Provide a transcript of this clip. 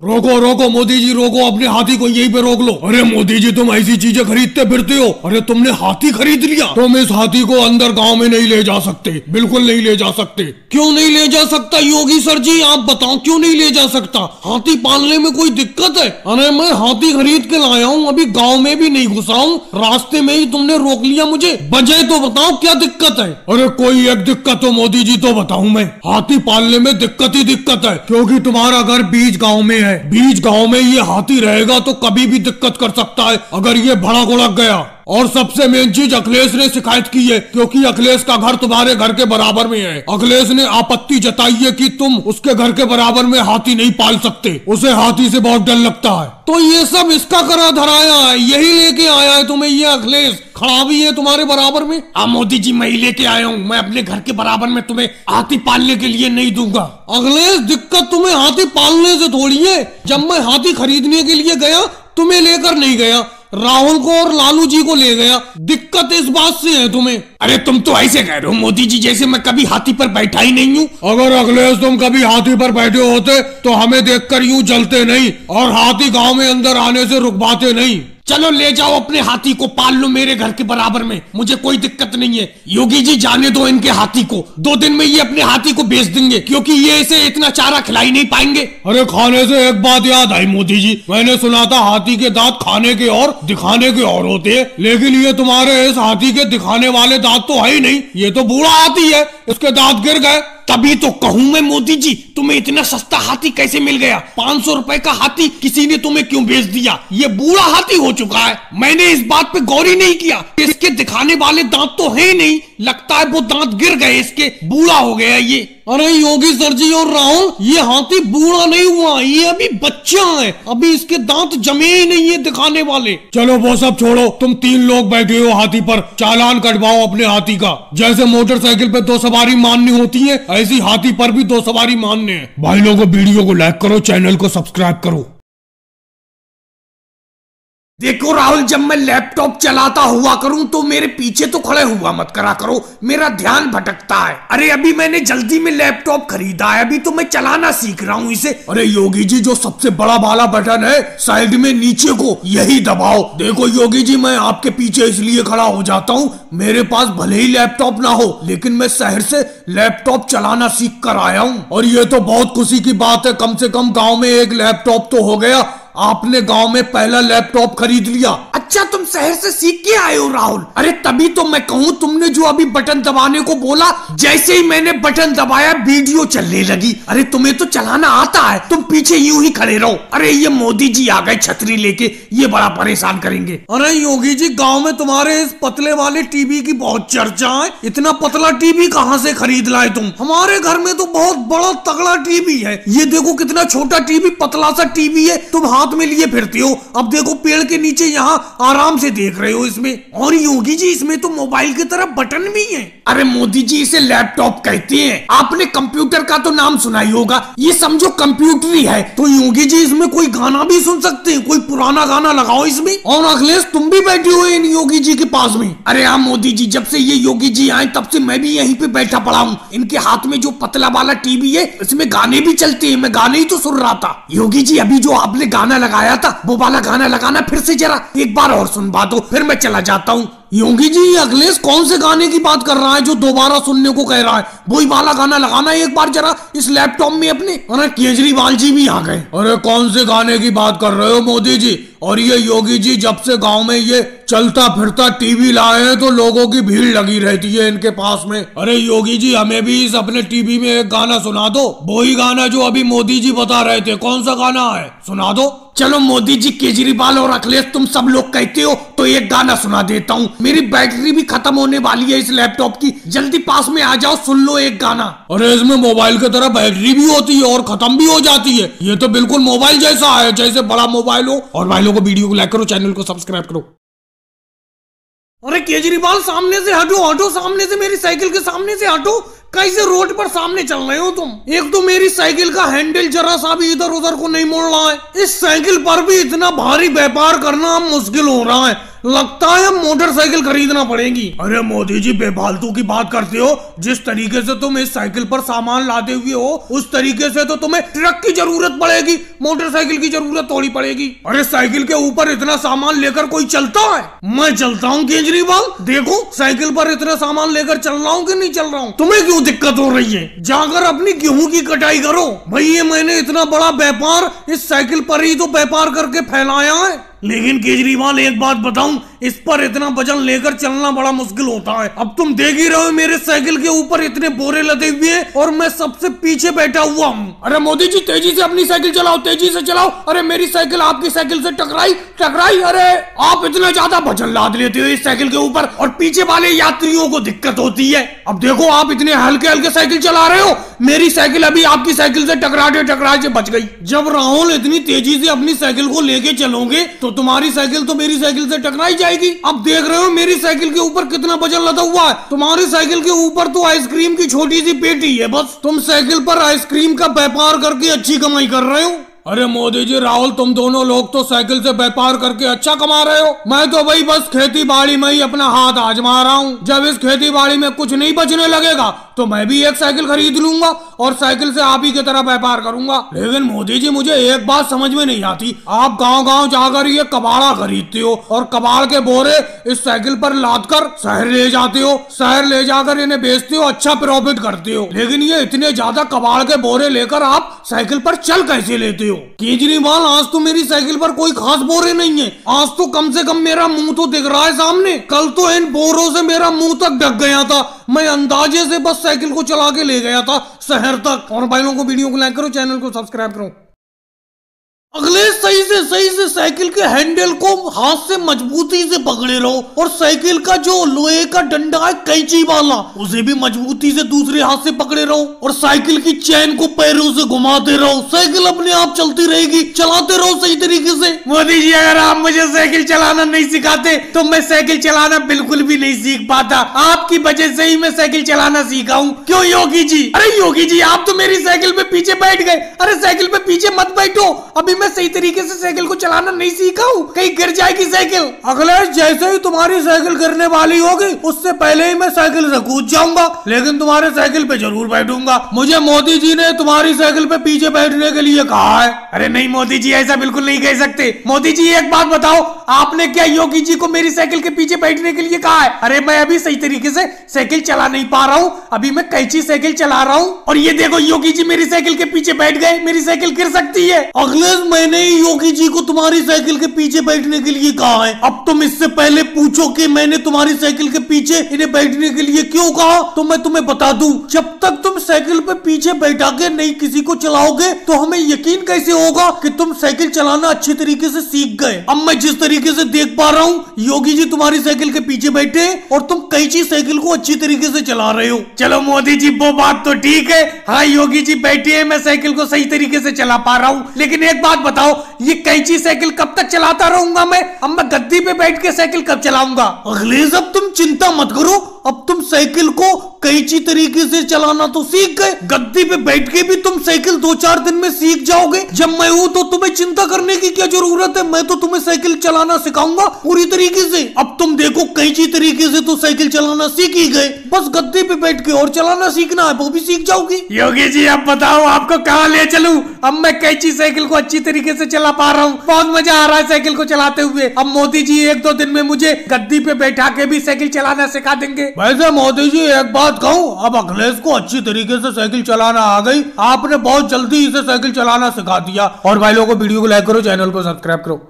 रोको रोको मोदी जी रोको, अपने हाथी को यहीं पे रोक लो। अरे मोदी जी तुम ऐसी चीजें खरीदते फिरते हो, अरे तुमने हाथी खरीद लिया, तुम इस हाथी को अंदर गांव में नहीं ले जा सकते, बिल्कुल नहीं ले जा सकते। क्यों नहीं ले जा सकता योगी सर जी, आप बताओ क्यों नहीं ले जा सकता? हाथी पालने में कोई दिक्कत है? अरे मैं हाथी खरीद के लाया हूँ, अभी गाँव में भी नहीं घुसा हूँ, रास्ते में ही तुमने रोक लिया मुझे, वजह तो बताओ क्या दिक्कत है? अरे कोई एक दिक्कत हो मोदी जी तो बताऊं मैं, हाथी पालने में दिक्कत ही दिक्कत है, क्योंकि तुम्हारा घर बीच गाँव में है, बीच गांव में ये हाथी रहेगा तो कभी भी दिक्कत कर सकता है अगर ये भड़क उड़क गया। और सबसे मेन चीज अखिलेश ने शिकायत की है, क्योंकि अखिलेश का घर तुम्हारे घर के बराबर में है। अखिलेश ने आपत्ति जताई है कि तुम उसके घर के बराबर में हाथी नहीं पाल सकते, उसे हाथी से बहुत डर लगता है। तो ये सब इसका करा धराया है, यही लेके आया है तुम्हें ये अखिलेश, खड़ा भी है तुम्हारे बराबर में। मोदी जी मैं ही लेके आया हूँ, मैं अपने घर के बराबर में तुम्हें हाथी पालने के लिए नहीं दूंगा। अखिलेश दिक्कत तुम्हें हाथी पालने से थोड़ी है, जब मैं हाथी खरीदने के लिए गया तुम्हें लेकर नहीं गया, राहुल को और लालू जी को ले गया, दिक्कत इस बात से है तुम्हें। अरे तुम तो ऐसे कह रहे हो मोदी जी जैसे मैं कभी हाथी पर बैठा ही नहीं हूँ। अगर अखिलेश तुम कभी हाथी पर बैठे होते तो हमें देखकर यूं जलते नहीं और हाथी गांव में अंदर आने से रुकवाते नहीं। चलो ले जाओ अपने हाथी को, पाल लो मेरे घर के बराबर में, मुझे कोई दिक्कत नहीं है। योगी जी जाने दो इनके हाथी को, 2 दिन में ये अपने हाथी को बेच देंगे, क्योंकि ये इसे इतना चारा खिलाई नहीं पाएंगे। अरे खाने से एक बात याद आई मोदी जी, मैंने सुना था हाथी के दांत खाने के और दिखाने के और होते हैं, लेकिन ये तुम्हारे इस हाथी के दिखाने वाले दांत तो है ही नहीं, ये तो बूढ़ा हाथी है, इसके दांत गिर गए। तभी तो कहूँ मैं मोदी जी तुम्हें इतना सस्ता हाथी कैसे मिल गया? 500 रुपए का हाथी किसी ने तुम्हें क्यों बेच दिया? ये बूढ़ा हाथी हो चुका है, मैंने इस बात पे गौर ही नहीं किया। इसके दिखाने वाले दांत तो है ही नहीं, लगता है वो दांत गिर गए इसके, बूढ़ा हो गया ये। अरे योगी सर जी और राहुल, ये हाथी बूढ़ा नहीं हुआ, ये अभी बच्चा है, अभी इसके दांत जमे ही नहीं है दिखाने वाले। चलो वो सब छोड़ो, तुम 3 लोग बैठे हो हाथी पर, चालान कटवाओ अपने हाथी का। जैसे मोटरसाइकिल पे 2 सवारी माननी होती है, ऐसी हाथी पर भी 2 सवारी मानने हैं। भाई लोगों वीडियो को लाइक करो, चैनल को सब्सक्राइब करो। देखो राहुल, जब मैं लैपटॉप चलाता हुआ करूं तो मेरे पीछे तो खड़े हुआ मत करा करो, मेरा ध्यान भटकता है। अरे अभी मैंने जल्दी में लैपटॉप खरीदा है, अभी तो मैं चलाना सीख रहा हूं इसे। अरे योगी जी जो सबसे बड़ा वाला बटन है साइड में नीचे को, यही दबाओ। देखो योगी जी मैं आपके पीछे इसलिए खड़ा हो जाता हूँ, मेरे पास भले ही लैपटॉप ना हो लेकिन मैं शहर से लैपटॉप चलाना सीख कर आया हूँ, और ये तो बहुत खुशी की बात है, कम से कम गाँव में एक लैपटॉप तो हो गया। आपने गांव में पहला लैपटॉप खरीद लिया। अच्छा तुम शहर से सीख के आए हो राहुल? अरे तभी तो मैं कहूँ, तुमने जो अभी बटन दबाने को बोला, जैसे ही मैंने बटन दबाया वीडियो चलने लगी। अरे तुम्हें तो चलाना आता है, तुम पीछे यूं ही खड़े रहो। अरे ये मोदी जी आ गए छतरी लेके, ये बड़ा परेशान करेंगे। अरे योगी जी गांव में तुम्हारे इस पतले वाले टीवी की बहुत चर्चा है, इतना पतला टीवी कहाँ से खरीद लाए तुम? हमारे घर में तो बहुत बड़ा तगड़ा टीवी है, ये देखो कितना छोटा टीवी, पतला सा टीवी है, तुम हाथ में लिए फिरते हो। अब देखो पेड़ के नीचे यहाँ आराम से देख रहे हो इसमें। और योगी जी इसमें तो मोबाइल की तरह बटन भी है। अरे मोदी जी इसे लैपटॉप कहते हैं, आपने कंप्यूटर का तो नाम सुना ही होगा, ये समझो कंप्यूटर ही है। तो योगी जी इसमें कोई गाना भी सुन सकते हैं, कोई पुराना गाना लगाओ इसमें। और अखिलेश तुम भी बैठे हो इन योगी जी के पास में? अरे हाँ मोदी जी, जब से ये योगी जी आए तब से मैं भी यहीं पे बैठा पड़ा हूँ। इनके हाथ में जो पतला वाला टीवी है इसमें गाने भी चलते हैं, मैं गाने ही तो सुन रहा था। योगी जी अभी जो आपने गाना लगाया था वो वाला गाना लगाना फिर से जरा, एक बार और सुनवा दो, फिर मैं चला जाता हूँ। योगी जी अखिलेश कौन से गाने की बात कर रहा है जो दोबारा सुनने को कह रहा है? वही वाला गाना लगाना एक बार जरा इस लैपटॉप में अपने। अरे केजरीवाल जी भी आ गए। अरे कौन से गाने की बात कर रहे हो मोदी जी? और ये योगी जी जब से गांव में ये चलता फिरता टीवी लाए हैं तो लोगों की भीड़ लगी रहती है इनके पास में। अरे योगी जी हमें भी इस अपने टीवी में एक गाना सुना दो, वही गाना जो अभी मोदी जी बता रहे थे, कौन सा गाना है सुना दो। चलो मोदी जी, केजरीवाल और अखिलेश तुम सब लोग कहते हो तो एक गाना सुना देता हूँ। मेरी बैटरी भी खत्म होने वाली है इस लैपटॉप की, जल्दी पास में आ जाओ, सुन लो एक गाना। अरे इसमें मोबाइल की तरह बैटरी भी होती है और खत्म भी हो जाती है, ये तो बिल्कुल मोबाइल जैसा है, जैसे बड़ा मोबाइल हो। और भाई लोगों वीडियो को लाइक करो, चैनल को सब्सक्राइब करो। अरे केजरीवाल सामने से हटो, हटो सामने से, मेरी साइकिल के सामने से हटो। कैसे रोड पर सामने चल रहे हो तुम? एक तो मेरी साइकिल का हैंडल जरा सा भी इधर उधर को नहीं मोड़ रहा है, इस साइकिल पर भी इतना भारी व्यापार करना मुश्किल हो रहा है। लगता है मोटरसाइकिल खरीदना पड़ेगी। अरे मोदी जी बेफालतू की बात करते हो, जिस तरीके से तुम इस साइकिल पर सामान लादे हुए हो उस तरीके से तो तुम्हें ट्रक की जरूरत पड़ेगी, मोटरसाइकिल की जरूरत थोड़ी पड़ेगी। अरे साइकिल के ऊपर इतना सामान लेकर कोई चलता है? मैं चलता हूँ केजरीवाल, देखो साइकिल पर इतना सामान लेकर चल रहा हूँ कि नहीं चल रहा हूँ। तुम्हें क्यों दिक्कत हो रही है? जाकर अपनी गेहूं की कटाई करो भाई। ये मैंने इतना बड़ा व्यापार इस साइकिल पर ही तो व्यापार करके फैलाया है। लेकिन केजरीवाल एक बात बताऊं, इस पर इतना वजन लेकर चलना बड़ा मुश्किल होता है। अब तुम देख ही रहे हो मेरे साइकिल के ऊपर इतने बोरे लदे हुए हैं और मैं सबसे पीछे बैठा हुआ हूँ। अरे मोदी जी तेजी से अपनी साइकिल चलाओ, तेजी से चलाओ। अरे मेरी साइकिल आपकी साइकिल से टकराई। अरे आप इतना ज्यादा वजन लाद लेते हो इस साइकिल के ऊपर और पीछे वाले यात्रियों को दिक्कत होती है। अब देखो आप इतने हल्के हल्के साइकिल चला रहे हो, मेरी साइकिल अभी आपकी साइकिल से टकरा से बच गई। जब राहुल इतनी तेजी से अपनी साइकिल को लेके चलोगे तो तुम्हारी साइकिल तो मेरी साइकिल से टकराई जाएगी। अब देख रहे हो मेरी साइकिल के ऊपर कितना वजन लदा हुआ है। तुम्हारी साइकिल के ऊपर तो आइसक्रीम की छोटी सी पेटी है बस। तुम साइकिल पर आइसक्रीम का व्यापार करके अच्छी कमाई कर रहे हो। अरे मोदी जी राहुल, तुम दोनों लोग तो साइकिल से व्यापार करके अच्छा कमा रहे हो। मैं तो भाई बस खेती बाड़ी में ही अपना हाथ आजमा रहा हूँ। जब इस खेती बाड़ी में कुछ नहीं बचने लगेगा तो मैं भी एक साइकिल खरीद लूंगा और साइकिल से आप ही की तरह व्यापार करूंगा। लेकिन मोदी जी मुझे एक बात समझ में नहीं आती, आप गांव गांव जाकर ये कबाड़ा खरीदते हो और कबाड़ के बोरे इस साइकिल पर लाद कर शहर ले जाते हो, शहर ले जाकर इन्हें बेचते हो, अच्छा प्रॉफिट करते हो। लेकिन ये इतने ज्यादा कबाड़ के बोरे लेकर आप साइकिल पर चल कैसे लेते हो? केजरीवाल आज तो मेरी साइकिल पर कोई खास बोरे नहीं है, आज तो कम से कम मेरा मुंह तो दिख रहा है सामने। कल तो इन बोरों से मेरा मुंह तक ढक गया था, मैं अंदाजे से बस साइकिल को चला के ले गया था शहर तक। और भाई लोगों को वीडियो को लाइक करो, चैनल को सब्सक्राइब करो। अगले सही से साइकिल के हैंडल को हाथ से मजबूती से पकड़े रहो और साइकिल का जो लोहे का डंडा है कैंची वाला उसे भी मजबूती से दूसरे हाथ से पकड़े रहो और साइकिल की चैन को पैरों से घुमाते रहो। साइकिल अपने आप चलती रहेगी, चलाते रहो सही तरीके से। मोदी जी अगर आप मुझे साइकिल चलाना नहीं सिखाते तो मैं साइकिल चलाना बिल्कुल भी नहीं सीख पाता। आपकी वजह से ही मैं साइकिल चलाना सीखा हूँ। क्यों योगी जी? अरे योगी जी आप तो मेरी साइकिल पे पीछे बैठ गए। अरे साइकिल पे पीछे मत बैठो, अभी मैं सही तरीके से साइकिल को चलाना नहीं सीखा हूँ, कहीं गिर जाएगी साइकिल। अखिलेश जैसे ही तुम्हारी साइकिल गिरने वाली होगी उससे पहले ही मैं साइकिल से कूद जाऊंगा, लेकिन तुम्हारे साइकिल पे जरूर बैठूंगा। मुझे मोदी जी ने तुम्हारी साइकिल पे पीछे बैठने के लिए कहा है। अरे नहीं मोदी जी ऐसा बिल्कुल नहीं कह सकते। मोदी जी एक बात बताओ, आपने क्या योगी जी को मेरी साइकिल के पीछे बैठने के लिए कहा है? अरे मैं अभी सही तरीके से साइकिल चला नहीं पा रहा हूँ, अभी मैं कैंची साइकिल चला रहा हूँ और ये देखो योगी जी मेरी साइकिल के पीछे बैठ गए, मेरी साइकिल गिर सकती है। अखिलेश मैंने योगी जी को तुम्हारी साइकिल के पीछे बैठने के लिए कहा है। अब तुम इससे पहले पूछो कि मैंने तुम्हारी साइकिल के पीछे इन्हें बैठने के लिए क्यों कहा, तो मैं तुम्हें बता दूं, जब तक तुम साइकिल पे पीछे बैठा के नहीं किसी को चलाओगे तो हमें यकीन कैसे होगा कि तुम साइकिल चलाना अच्छे तरीके से सीख गए। अब मैं जिस तरीके से देख पा रहा हूँ योगी जी तुम्हारी साइकिल के पीछे बैठे और तुम कैंची साइकिल को अच्छी तरीके से चला रहे हो। चलो मोदी जी वो बात तो ठीक है, हाँ योगी जी बैठे हैं, मैं साइकिल को सही तरीके से चला पा रहा हूँ। लेकिन एक बात बताओ, ये कैंची साइकिल कब तक चलाता रहूंगा मैं? अब मैं गद्दी पे बैठ के साइकिल कब चलाऊंगा? अखिलेश अब तुम चिंता मत करो, अब तुम साइकिल को कैंची तरीके से चलाना तो सीख गए, गद्दी पे बैठ के भी तुम साइकिल 2-4 दिन में सीख जाओगे। जब मैं हूं तो तुम्हें चिंता करने की क्या जरूरत है, मैं तो तुम्हें साइकिल चलाना सिखाऊंगा पूरी तरीके से। अब तुम देखो कैंची तरीके से तो साइकिल चलाना सीख ही गए, बस गद्दी पे बैठ के और चलाना सीखना है, वो भी सीख जाओगी। योगी जी अब बताओ आपको कहाँ ले चलूं? अब मैं कैंची साइकिल को अच्छी तरीके से चला पा रहा हूँ, बहुत मजा आ रहा है साइकिल को चलाते हुए। अब मोदी जी 1-2 दिन में मुझे गद्दी पे बैठा के भी साइकिल चलाना सिखा देंगे। वैसे मोदी जी एक बात कहूँ, अब अखिलेश को अच्छी तरीके से साइकिल चलाना आ गई, आपने बहुत जल्दी इसे साइकिल चलाना सिखा दिया। और भाई लोगों को वीडियो को लाइक करो, चैनल को सब्सक्राइब करो।